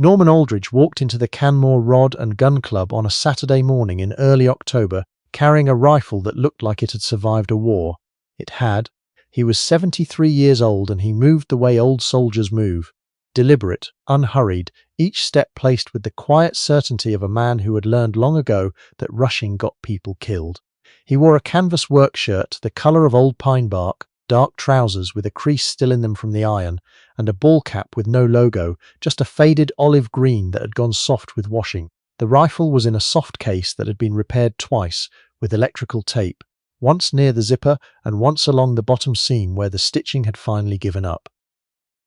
Norman Aldridge walked into the Canmore Rod and Gun Club on a Saturday morning in early October, carrying a rifle that looked like it had survived a war. It had. He was 73 years old, and he moved the way old soldiers move. Deliberate, unhurried, each step placed with the quiet certainty of a man who had learned long ago that rushing got people killed. He wore a canvas work shirt, the colour of old pine bark, dark trousers with a crease still in them from the iron, and a ball cap with no logo, just a faded olive green that had gone soft with washing. The rifle was in a soft case that had been repaired twice with electrical tape, once near the zipper and once along the bottom seam where the stitching had finally given up.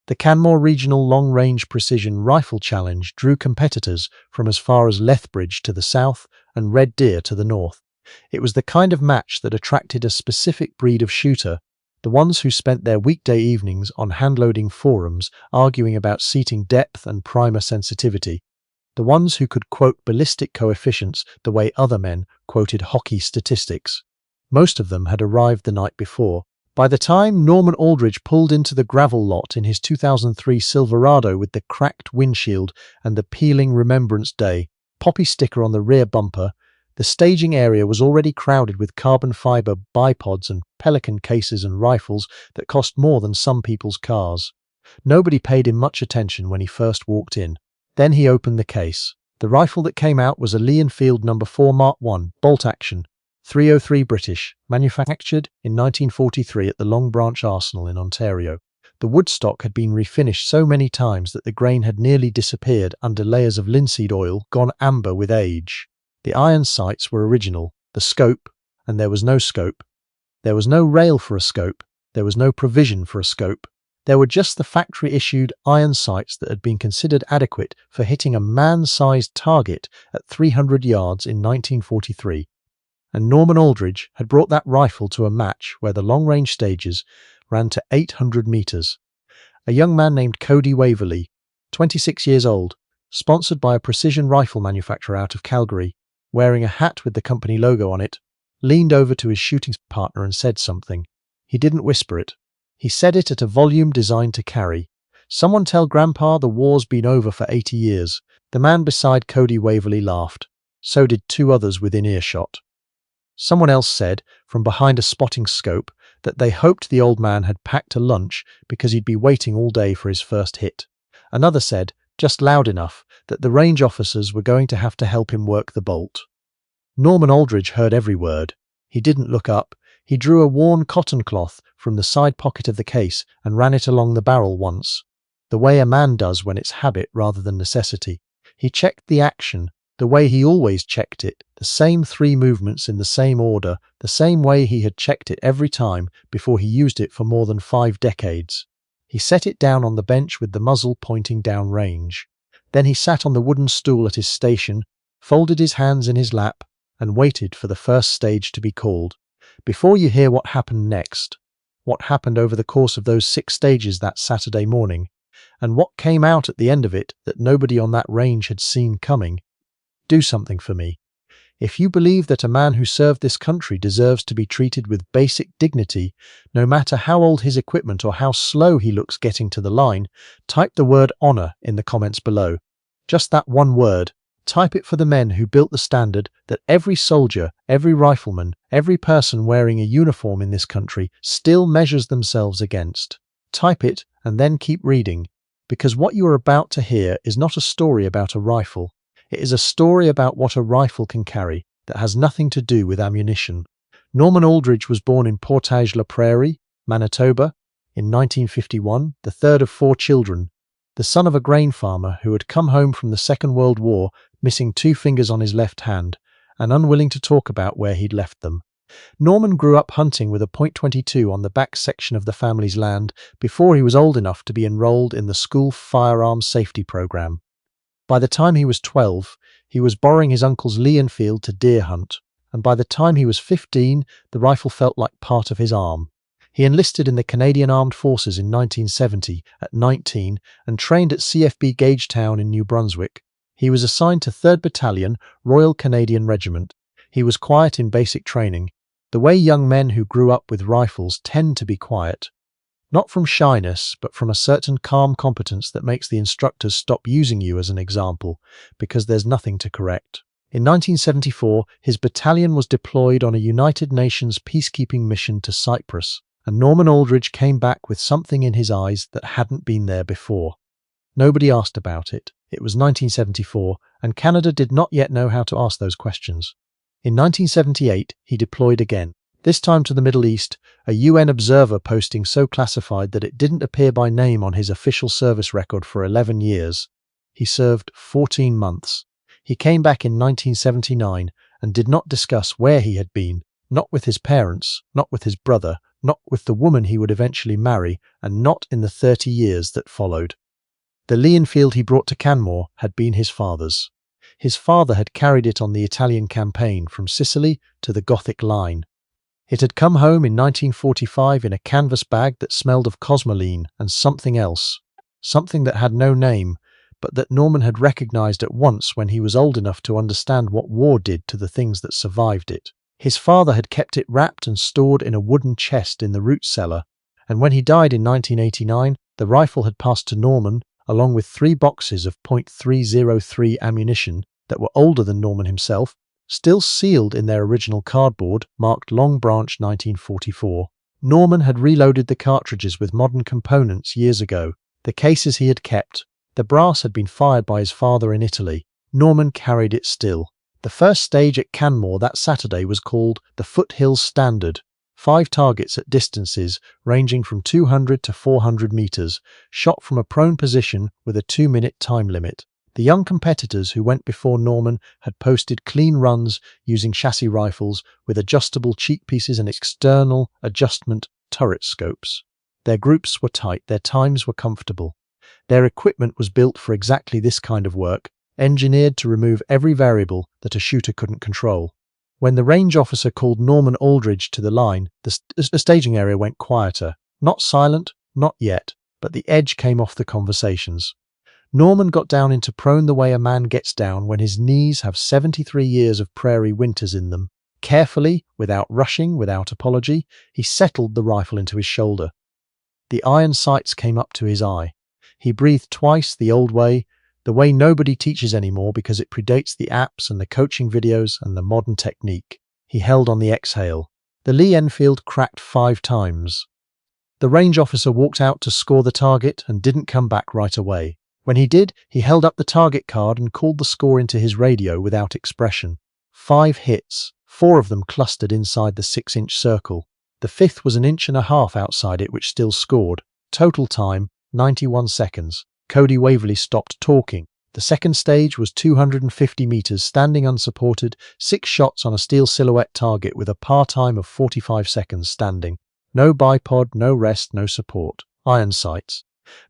The Canmore Regional Long Range Precision Rifle Challenge drew competitors from as far as Lethbridge to the south and Red Deer to the north. It was the kind of match that attracted a specific breed of shooter, the ones who spent their weekday evenings on handloading forums arguing about seating depth and primer sensitivity, the ones who could quote ballistic coefficients the way other men quoted hockey statistics. Most of them had arrived the night before. By the time Norman Aldridge pulled into the gravel lot in his 2003 Silverado with the cracked windshield and the peeling Remembrance Day poppy sticker on the rear bumper, the staging area was already crowded with carbon fiber bipods and Pelican cases and rifles that cost more than some people's cars. Nobody paid him much attention when he first walked in. Then he opened the case. The rifle that came out was a Lee-Enfield No. 4 Mark I, bolt action, .303 British, manufactured in 1943 at the Long Branch Arsenal in Ontario. The woodstock had been refinished so many times that the grain had nearly disappeared under layers of linseed oil gone amber with age. The iron sights were original, the scope, and there was no scope. There was no rail for a scope, there was no provision for a scope. There were just the factory-issued iron sights that had been considered adequate for hitting a man-sized target at 300 yards in 1943. And Norman Aldridge had brought that rifle to a match where the long-range stages ran to 800 metres. A young man named Cody Waverley, 26 years old, sponsored by a precision rifle manufacturer out of Calgary, wearing a hat with the company logo on it, leaned over to his shooting partner and said something. He didn't whisper it. He said it at a volume designed to carry. "Someone tell Grandpa the war's been over for 80 years. The man beside Cody Waverley laughed. So did two others within earshot. Someone else said, from behind a spotting scope, that they hoped the old man had packed a lunch because he'd be waiting all day for his first hit. Another said, just loud enough, that the range officers were going to have to help him work the bolt. Norman Aldridge heard every word. He didn't look up. He drew a worn cotton cloth from the side pocket of the case and ran it along the barrel once, the way a man does when it's habit rather than necessity. He checked the action, the way he always checked it, the same 3 movements in the same order, the same way he had checked it every time before he used it for more than 5 decades. He set it down on the bench with the muzzle pointing down range. Then he sat on the wooden stool at his station, folded his hands in his lap, and waited for the first stage to be called. Before you hear what happened next, what happened over the course of those 6 stages that Saturday morning, and what came out at the end of it that nobody on that range had seen coming, do something for me. If you believe that a man who served this country deserves to be treated with basic dignity, no matter how old his equipment or how slow he looks getting to the line, type the word honour in the comments below. Just that one word. Type it for the men who built the standard that every soldier, every rifleman, every person wearing a uniform in this country still measures themselves against. Type it and then keep reading, because what you are about to hear is not a story about a rifle. It is a story about what a rifle can carry that has nothing to do with ammunition. Norman Aldridge was born in Portage-la-Prairie, Manitoba, in 1951, the third of 4 children, the son of a grain farmer who had come home from the Second World War missing 2 fingers on his left hand and unwilling to talk about where he'd left them. Norman grew up hunting with a .22 on the back section of the family's land before he was old enough to be enrolled in the school firearms safety program. By the time he was 12, he was borrowing his uncle's Lee-Enfield to deer hunt, and by the time he was 15, the rifle felt like part of his arm. He enlisted in the Canadian Armed Forces in 1970 at 19 and trained at CFB Gagetown in New Brunswick. He was assigned to 3rd Battalion, Royal Canadian Regiment. He was quiet in basic training, the way young men who grew up with rifles tend to be quiet. Not from shyness, but from a certain calm competence that makes the instructors stop using you as an example, because there's nothing to correct. In 1974, his battalion was deployed on a United Nations peacekeeping mission to Cyprus, and Norman Aldridge came back with something in his eyes that hadn't been there before. Nobody asked about it. It was 1974, and Canada did not yet know how to ask those questions. In 1978, he deployed again, this time to the Middle East, a UN observer posting so classified that it didn't appear by name on his official service record for 11 years. He served 14 months. He came back in 1979 and did not discuss where he had been, not with his parents, not with his brother, not with the woman he would eventually marry, and not in the 30 years that followed. The Lee-Enfield he brought to Canmore had been his father's. His father had carried it on the Italian campaign from Sicily to the Gothic Line. It had come home in 1945 in a canvas bag that smelled of cosmoline and something else, something that had no name, but that Norman had recognized at once when he was old enough to understand what war did to the things that survived it. His father had kept it wrapped and stored in a wooden chest in the root cellar, and when he died in 1989, the rifle had passed to Norman, along with 3 boxes of .303 ammunition that were older than Norman himself, still sealed in their original cardboard, marked Long Branch 1944. Norman had reloaded the cartridges with modern components years ago. The cases he had kept. The brass had been fired by his father in Italy. Norman carried it still. The first stage at Canmore that Saturday was called the Foothills Standard. 5 targets at distances ranging from 200 to 400 meters, shot from a prone position with a 2-minute time limit. The young competitors who went before Norman had posted clean runs using chassis rifles with adjustable cheek pieces and external adjustment turret scopes. Their groups were tight, their times were comfortable. Their equipment was built for exactly this kind of work, engineered to remove every variable that a shooter couldn't control. When the range officer called Norman Aldridge to the line, the staging area went quieter. Not silent, not yet, but the edge came off the conversations. Norman got down into prone the way a man gets down when his knees have 73 years of prairie winters in them. Carefully, without rushing, without apology, he settled the rifle into his shoulder. The iron sights came up to his eye. He breathed twice the old way, the way nobody teaches anymore because it predates the apps and the coaching videos and the modern technique. He held on the exhale. The Lee-Enfield cracked 5 times. The range officer walked out to score the target and didn't come back right away. When he did, he held up the target card and called the score into his radio without expression. 5 hits, 4 of them clustered inside the 6-inch circle. The 5th was 1.5 inches outside it, which still scored. Total time, 91 seconds. Cody Waverley stopped talking. The second stage was 250 meters, standing unsupported, 6 shots on a steel silhouette target with a par time of 45 seconds standing. No bipod, no rest, no support. Iron sights.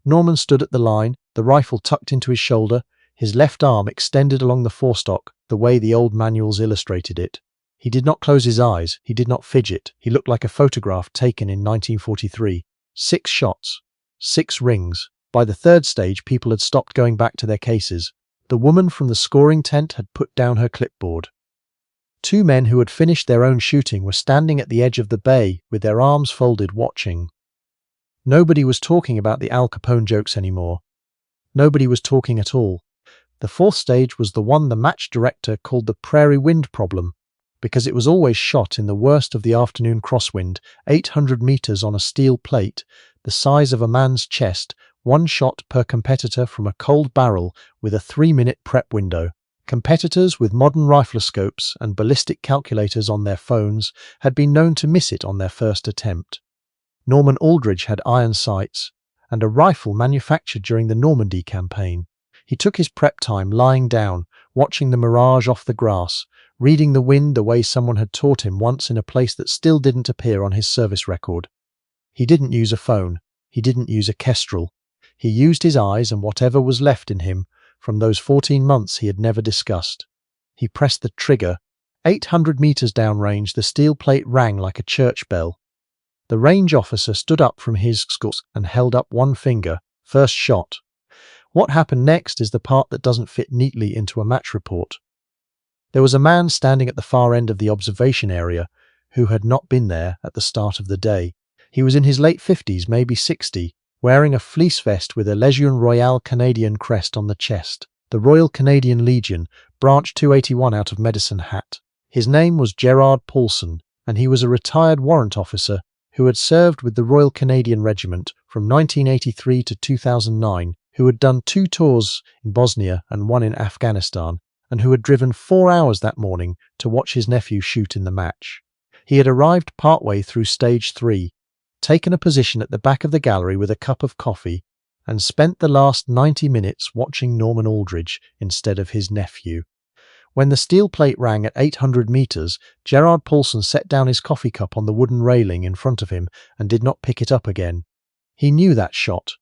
Norman stood at the line, the rifle tucked into his shoulder, his left arm extended along the forestock, the way the old manuals illustrated it. He did not close his eyes, he did not fidget, he looked like a photograph taken in 1943. 6 shots. 6 rings. By the 3rd stage, people had stopped going back to their cases. The woman from the scoring tent had put down her clipboard. 2 men who had finished their own shooting were standing at the edge of the bay with their arms folded, watching. Nobody was talking about the Al Capone jokes anymore. Nobody was talking at all. The 4th stage was the one the match director called the prairie wind problem, because it was always shot in the worst of the afternoon crosswind, 800 meters on a steel plate, the size of a man's chest, 1 shot per competitor from a cold barrel with a 3-minute prep window. Competitors with modern rifloscopes and ballistic calculators on their phones had been known to miss it on their first attempt. Norman Aldridge had iron sights and a rifle manufactured during the Normandy campaign. He took his prep time lying down, watching the mirage off the grass, reading the wind the way someone had taught him once in a place that still didn't appear on his service record. He didn't use a phone. He didn't use a kestrel. He used his eyes and whatever was left in him from those 14 months he had never discussed. He pressed the trigger. 800 meters downrange, the steel plate rang like a church bell. The range officer stood up from his scores and held up 1 finger. First shot. What happened next is the part that doesn't fit neatly into a match report. There was a man standing at the far end of the observation area who had not been there at the start of the day. He was in his late 50s, maybe 60, wearing a fleece vest with a Légion Royale Canadian crest on the chest, the Royal Canadian Legion, branch 281 out of Medicine Hat. His name was Gerard Paulson, and he was a retired warrant officer who had served with the Royal Canadian Regiment from 1983 to 2009, who had done 2 tours in Bosnia and 1 in Afghanistan, and who had driven 4 hours that morning to watch his nephew shoot in the match. He had arrived partway through stage 3, taken a position at the back of the gallery with a cup of coffee, and spent the last 90 minutes watching Norman Aldridge instead of his nephew. When the steel plate rang at 800 metres, Gerard Paulson set down his coffee cup on the wooden railing in front of him and did not pick it up again. He knew that shot.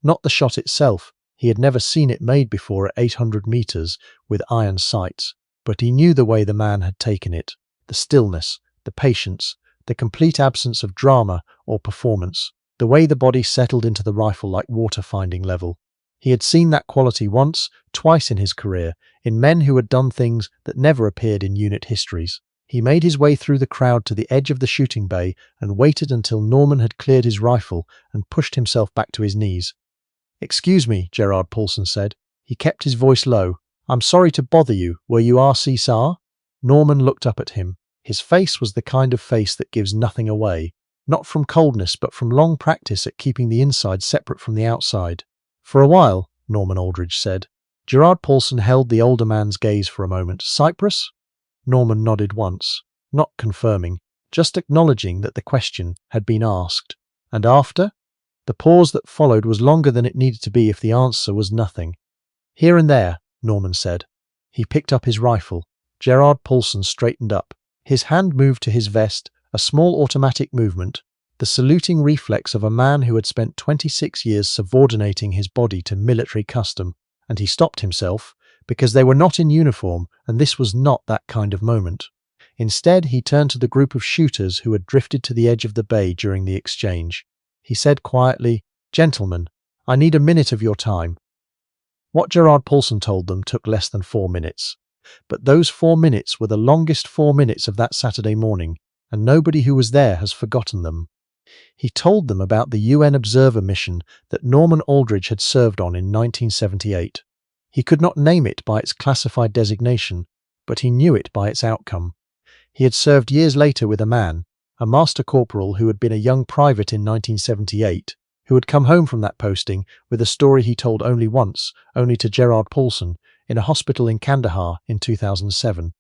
Not the shot itself. He had never seen it made before at 800 metres with iron sights, but he knew the way the man had taken it. The stillness, the patience, the complete absence of drama or performance, the way the body settled into the rifle like water finding level. He had seen that quality once, twice in his career, in men who had done things that never appeared in unit histories. He made his way through the crowd to the edge of the shooting bay and waited until Norman had cleared his rifle and pushed himself back to his knees. "Excuse me," Gerard Paulson said. He kept his voice low. "I'm sorry to bother you. Were you R.C. Saar?" Norman looked up at him. His face was the kind of face that gives nothing away, not from coldness but from long practice at keeping the inside separate from the outside. "For a while," Norman Aldridge said. Gerard Paulson held the older man's gaze for a moment. "Cyprus?" Norman nodded once, not confirming, just acknowledging that the question had been asked. "And after?" The pause that followed was longer than it needed to be if the answer was nothing. "Here and there," Norman said. He picked up his rifle. Gerard Paulson straightened up. His hand moved to his vest, a small automatic movement, the saluting reflex of a man who had spent 26 years subordinating his body to military custom, and he stopped himself, because they were not in uniform, and this was not that kind of moment. Instead, he turned to the group of shooters who had drifted to the edge of the bay during the exchange. He said quietly, "Gentlemen, I need a minute of your time." What Gerard Paulson told them took less than 4 minutes. But those 4 minutes were the longest 4 minutes of that Saturday morning, and nobody who was there has forgotten them. He told them about the UN observer mission that Norman Aldridge had served on in 1978. He could not name it by its classified designation, but he knew it by its outcome. He had served years later with a man, a master corporal who had been a young private in 1978, who had come home from that posting with a story he told only once, only to Gerard Paulson, in a hospital in Kandahar in 2007.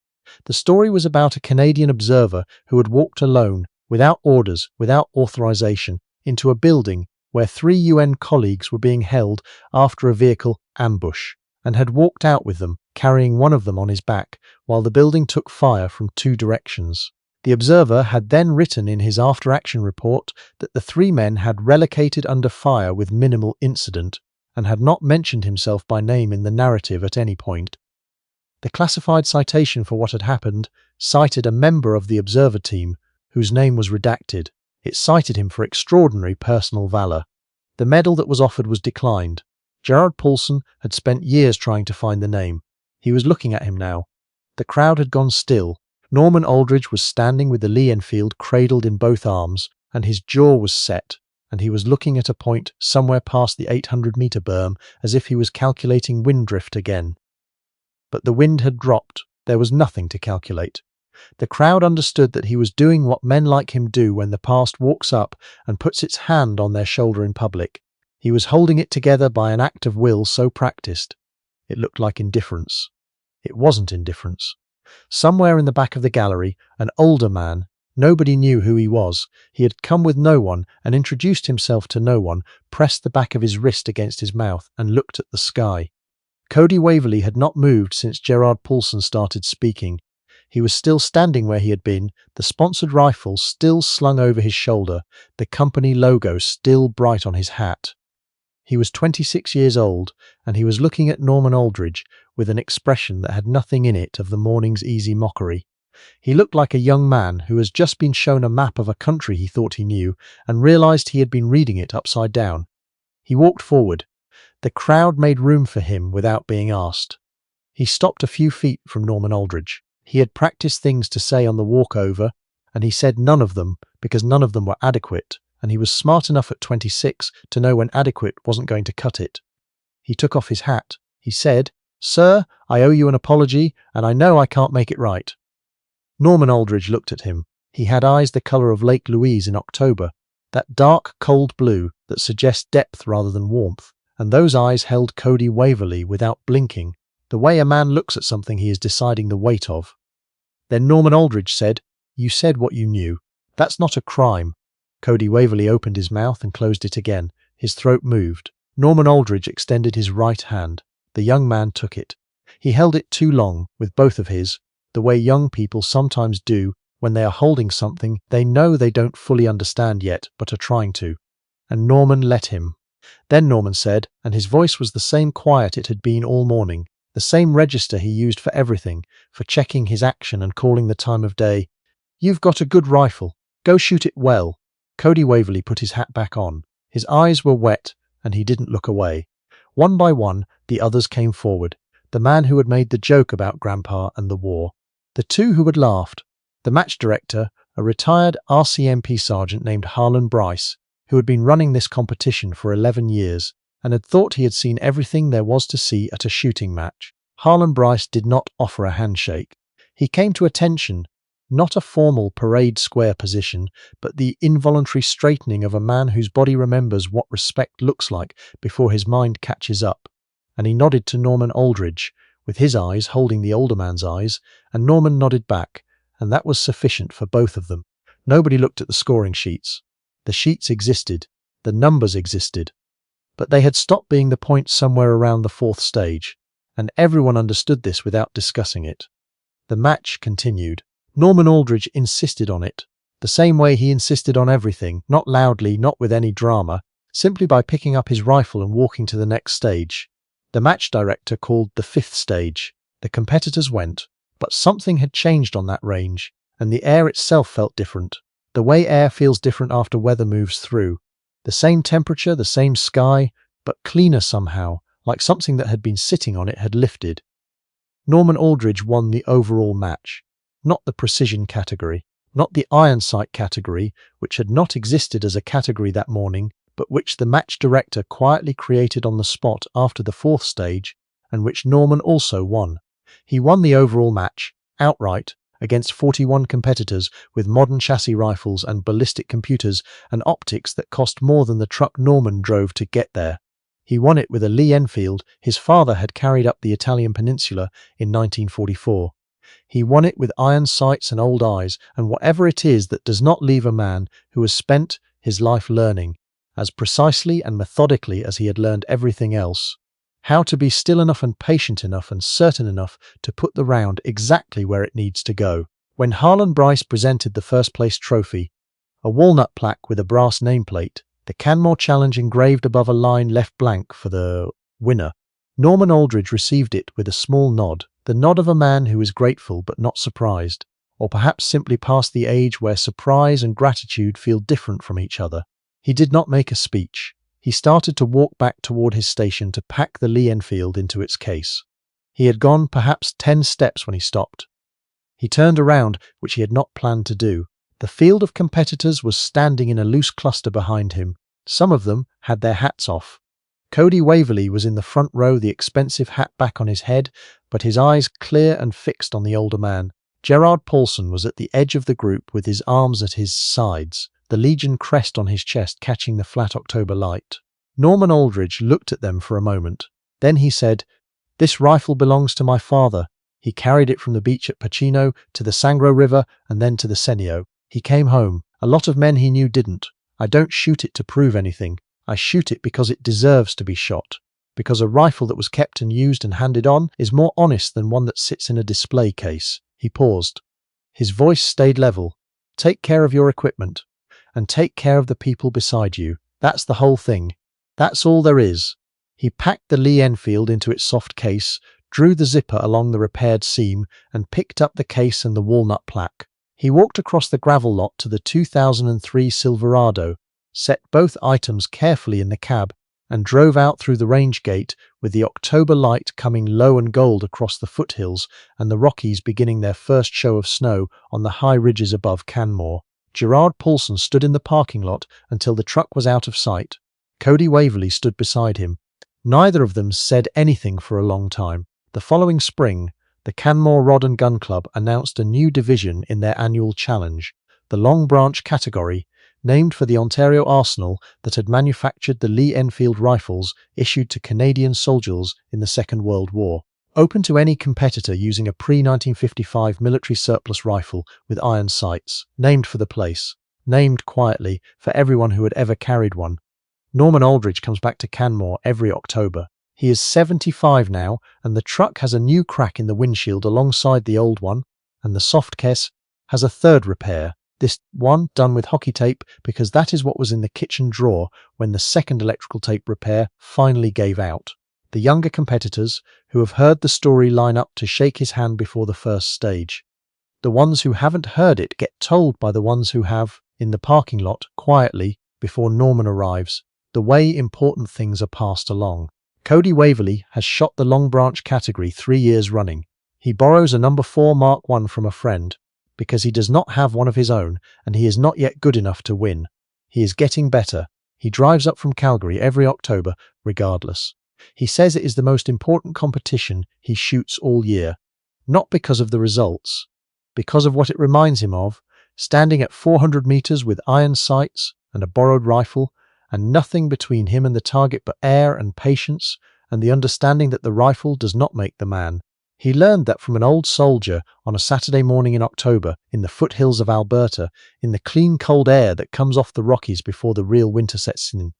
The story was about a Canadian observer who had walked alone, without orders, without authorization, into a building where 3 UN colleagues were being held after a vehicle ambush, and had walked out with them, carrying one of them on his back, while the building took fire from 2 directions. The observer had then written in his after-action report that the 3 men had relocated under fire with minimal incident, and had not mentioned himself by name in the narrative at any point. The classified citation for what had happened cited a member of the observer team, whose name was redacted. It cited him for extraordinary personal valour. The medal that was offered was declined. Gerard Paulson had spent years trying to find the name. He was looking at him now. The crowd had gone still. Norman Aldridge was standing with the Lee-Enfield cradled in both arms, and his jaw was set, and he was looking at a point somewhere past the 800-metre berm as if he was calculating wind drift again. But the wind had dropped. There was nothing to calculate. The crowd understood that he was doing what men like him do when the past walks up and puts its hand on their shoulder in public. He was holding it together by an act of will so practiced. It looked like indifference. It wasn't indifference. Somewhere in the back of the gallery, an older man, nobody knew who he was, he had come with no one and introduced himself to no one, pressed the back of his wrist against his mouth and looked at the sky. Cody Waverley had not moved since Gerard Paulson started speaking. He was still standing where he had been, the sponsored rifle still slung over his shoulder, the company logo still bright on his hat. He was 26 years old, and he was looking at Norman Aldridge with an expression that had nothing in it of the morning's easy mockery. He looked like a young man who has just been shown a map of a country he thought he knew and realized he had been reading it upside down. He walked forward. The crowd made room for him without being asked. He stopped a few feet from Norman Aldridge. He had practiced things to say on the walk over, and he said none of them because none of them were adequate, and he was smart enough at 26 to know when adequate wasn't going to cut it. He took off his hat. He said, "Sir, I owe you an apology, and I know I can't make it right." Norman Aldridge looked at him. He had eyes the colour of Lake Louise in October, that dark, cold blue that suggests depth rather than warmth, and those eyes held Cody Waverley without blinking, the way a man looks at something he is deciding the weight of. Then Norman Aldridge said, "You said what you knew. That's not a crime." Cody Waverley opened his mouth and closed it again. His throat moved. Norman Aldridge extended his right hand. The young man took it. He held it too long, with both of his, the way young people sometimes do when they are holding something they know they don't fully understand yet, but are trying to. And Norman let him. Then Norman said, and his voice was the same quiet it had been all morning, the same register he used for everything, for checking his action and calling the time of day, "You've got a good rifle. Go shoot it well." Cody Waverley put his hat back on. His eyes were wet, and he didn't look away. One by one, the others came forward. The man who had made the joke about Grandpa and the war. The two who had laughed. The match director, a retired RCMP sergeant named Harlan Bryce, who had been running this competition for 11 years, and had thought he had seen everything there was to see at a shooting match. Harlan Bryce did not offer a handshake. He came to attention, not a formal parade square position, but the involuntary straightening of a man whose body remembers what respect looks like before his mind catches up. And he nodded to Norman Aldridge, with his eyes holding the older man's eyes, and Norman nodded back, and that was sufficient for both of them. Nobody looked at the scoring sheets. The sheets existed. The numbers existed. But they had stopped being the points somewhere around the fourth stage, and everyone understood this without discussing it. The match continued. Norman Aldridge insisted on it, the same way he insisted on everything, not loudly, not with any drama, simply by picking up his rifle and walking to the next stage. The match director called the fifth stage. The competitors went, but something had changed on that range, and the air itself felt different, the way air feels different after weather moves through. The same temperature, the same sky, but cleaner somehow, like something that had been sitting on it had lifted. Norman Aldridge won the overall match. Not the precision category, not the iron sight category, which had not existed as a category that morning, but which the match director quietly created on the spot after the fourth stage, and which Norman also won. He won the overall match, outright, against 41 competitors with modern chassis rifles and ballistic computers and optics that cost more than the truck Norman drove to get there. He won it with a Lee-Enfield his father had carried up the Italian peninsula in 1944. He won it with iron sights and old eyes, and whatever it is that does not leave a man who has spent his life learning, as precisely and methodically as he had learned everything else, how to be still enough and patient enough and certain enough to put the round exactly where it needs to go. When Harlan Bryce presented the first place trophy, a walnut plaque with a brass nameplate, the Canmore challenge engraved above a line left blank for the winner, Norman Aldridge received it with a small nod, the nod of a man who is grateful but not surprised, or perhaps simply past the age where surprise and gratitude feel different from each other. He did not make a speech. He started to walk back toward his station to pack the Lee-Enfield into its case. He had gone perhaps 10 steps when he stopped. He turned around, which he had not planned to do. The field of competitors was standing in a loose cluster behind him. Some of them had their hats off. Cody Waverley was in the front row, the expensive hat back on his head, but his eyes clear and fixed on the older man. Gerard Paulson was at the edge of the group with his arms at his sides, the Legion crest on his chest catching the flat October light. Norman Aldridge looked at them for a moment. Then he said, "This rifle belongs to my father. He carried it from the beach at Pacino to the Sangro River and then to the Senio. He came home. A lot of men he knew didn't. I don't shoot it to prove anything. I shoot it because it deserves to be shot. Because a rifle that was kept and used and handed on is more honest than one that sits in a display case." He paused. His voice stayed level. "Take care of your equipment. And take care of the people beside you. That's the whole thing. That's all there is." He packed the Lee-Enfield into its soft case, drew the zipper along the repaired seam, and picked up the case and the walnut plaque. He walked across the gravel lot to the 2003 Silverado, set both items carefully in the cab, and drove out through the range gate with the October light coming low and gold across the foothills and the Rockies beginning their first show of snow on the high ridges above Canmore. Gerard Paulson stood in the parking lot until the truck was out of sight. Cody Waverley stood beside him. Neither of them said anything for a long time. The following spring, the Canmore Rod and Gun Club announced a new division in their annual challenge, the Long Branch category, named for the Ontario arsenal that had manufactured the Lee-Enfield rifles issued to Canadian soldiers in the Second World War. Open to any competitor using a pre-1955 military surplus rifle with iron sights, named for the place, named quietly for everyone who had ever carried one. Norman Aldridge comes back to Canmore every October. He is 75 now, and the truck has a new crack in the windshield alongside the old one, and the soft case has a third repair, this one done with hockey tape because that is what was in the kitchen drawer when the second electrical tape repair finally gave out. The younger competitors, who have heard the story, line up to shake his hand before the first stage. The ones who haven't heard it get told by the ones who have, in the parking lot, quietly, before Norman arrives, the way important things are passed along. Cody Waverley has shot the Long Branch category 3 years running. He borrows a number 4 Mark I from a friend, because he does not have one of his own, and he is not yet good enough to win. He is getting better. He drives up from Calgary every October, regardless. He says it is the most important competition he shoots all year, not because of the results, because of what it reminds him of, standing at 400 meters with iron sights and a borrowed rifle, and nothing between him and the target but air and patience and the understanding that the rifle does not make the man. He learned that from an old soldier on a Saturday morning in October in the foothills of Alberta, in the clean cold air that comes off the Rockies before the real winter sets in.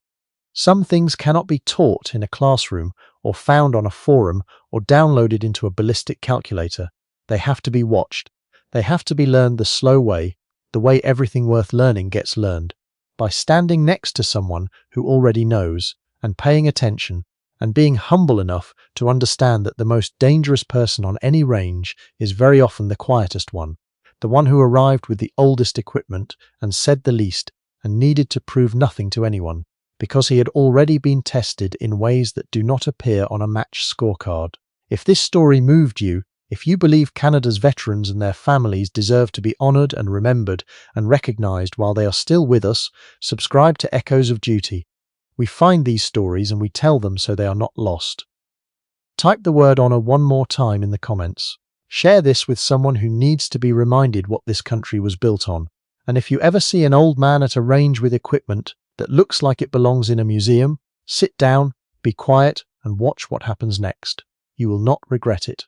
Some things cannot be taught in a classroom or found on a forum or downloaded into a ballistic calculator. They have to be watched. They have to be learned the slow way, the way everything worth learning gets learned, by standing next to someone who already knows, and paying attention, and being humble enough to understand that the most dangerous person on any range is very often the quietest one, the one who arrived with the oldest equipment and said the least and needed to prove nothing to anyone, because he had already been tested in ways that do not appear on a match scorecard. If this story moved you, if you believe Canada's veterans and their families deserve to be honoured and remembered and recognised while they are still with us, subscribe to Echoes of Duty. We find these stories and we tell them so they are not lost. Type the word honour one more time in the comments. Share this with someone who needs to be reminded what this country was built on. And if you ever see an old man at a range with equipment that looks like it belongs in a museum, sit down, be quiet, and watch what happens next. You will not regret it.